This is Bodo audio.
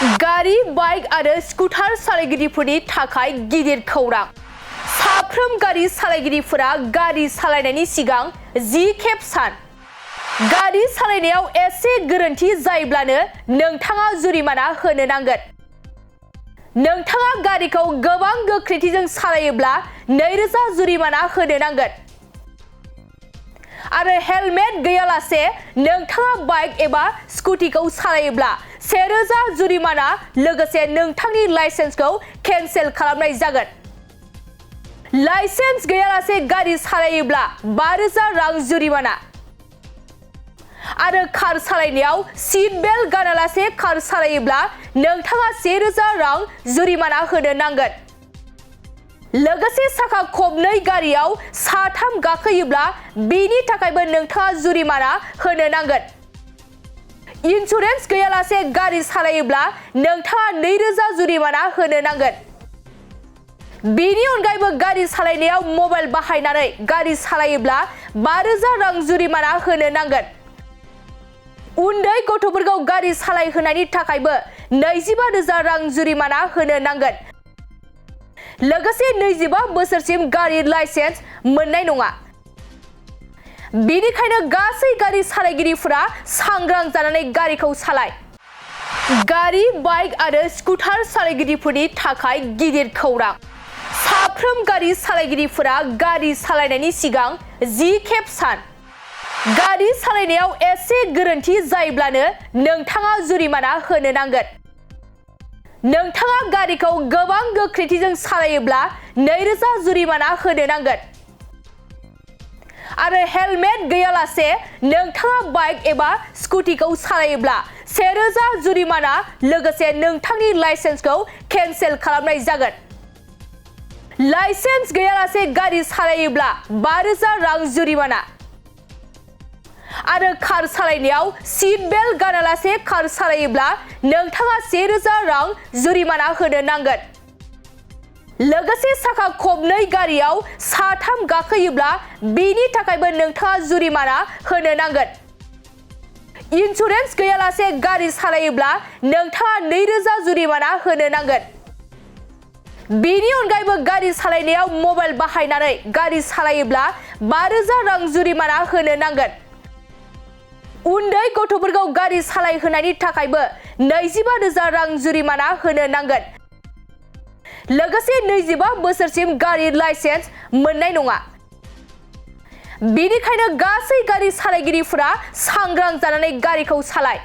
गारि बाइक आरो स्कुटार सालायगिरिफोरनि थाखाय गिदिर खौरां। साफ्रोम गारि सालायगिरिफोरा गारि सालायनायनि सिगां 10 खेब सान। गारि सालायनायाव एसे गोरोन्थि जायोब्लानो नोंथाङा जुरिमाना होनो नांगोन। नोंथाङा गारिखौ गोबां गोख्रैथिजों सालायोब्ला 2000 जुरिमाना होनो नांगोन। आरो हेलमेट गैयालासे नोंथाङा बाइक एबा स्कुटिखौ सालायोब्ला 1000 जुरिमाना लोगोसे नोंथांनि लाइसेन्सखौ केन्सेल खालामनाय जागोन। लाइसेन्स गैयालासे गारि सालायोब्ला 5000 रां जुरिमाना। आरो कार सालायनायाव सीट बेल्ट गानालासे कार सालायोब्ला नोंथाङा 1000 रां जुरिमाना होनो नांगोन। लोगोसे साखा खबनै गारियाव साथाम गाखोयोब्ला बेनि थाखायबो नोंथाङा जुरिमाना होनो नांगोन। इन्सुरेन्स गैयालासे गारि सालायोब्ला नोंथाङा 2000 जुरिमाना होनो नांगोन। बेनि अनगायैबो गारि सालायनायाव मबाइल बाहायनानै गारि सालायोब्ला 5000 रां जुरिमाना होनो नांगोन। उन्दै गथ'फोरखौ गारि सालायहोनायनि थाखायबो 25000 रां जुरिमाना होनो नांगोन। लोगोसे 25 बोसोरसिम गारि लाइसेन्स मोननाय नङा। बेनिखायनो गासै गारि सालायगिरिफोरा सांग्रां जानानै गारिखौ सालाय। गारि बाइक आरो स्कुटार सालायगिरिफोरनि थाखाय गिदिर खौरां। साफ्रोम गारि सालायगिरिफोरा गारि सालायनायनि सिगां 10 खेब सान। गारि सालायनायाव एसे गोरोन्थि जायोब्लानो नोंथाङा जुरिमाना होनो नांगोन। नोंथाङा गारिखौ गोबां गोख्रैथिजों सालायोब्ला 2000 जुरिमाना होनो नांगोन। आरो हेलमेट गैयालासे नोंथाङा बाइक एबा स्कुटिखौ सालायोब्ला 1000 जुरिमाना लोगोसे नोंथांनि लाइसेन्सखौ केन्सेल खालामनाय जागोन। लाइसेन्स गैयालासे गारि सालायोब्ला 5000 रां जुरिमाना। आरो कार सालायनायाव सीट बेल्ट गानालासे कार सालायोब्ला नोंथाङा 1000 रां जुरिमाना होनो नांगोन। लोगोसे साखा खबनै गारियाव साथाम गाखोयोब्ला बेनि थाखायबो नोंथाङा जुरिमाना होनो नांगोन। इन्सुरेन्स गैयालासे गारि सालायोब्ला नोंथाङा 2000 जुरिमाना होनो नांगोन। बेनि अनगायैबो गारि सालायनायाव मबाइल बाहायनानै गारि सालायोब्ला 5000 रां जुरिमाना होनो नांगोन। उन्दै गथ'फोरखौ गारि सालायहोनायनि थाखायबो 25000 रां जुरिमाना होनो नांगोन। लोगोसे 25 बोसोरसिम गारि लाइसेन्स मोननाय नङा। बेनिखायनो गासै गारि सालायगिरिफोरा सांग्रां जानानै गारिखौ सालाय।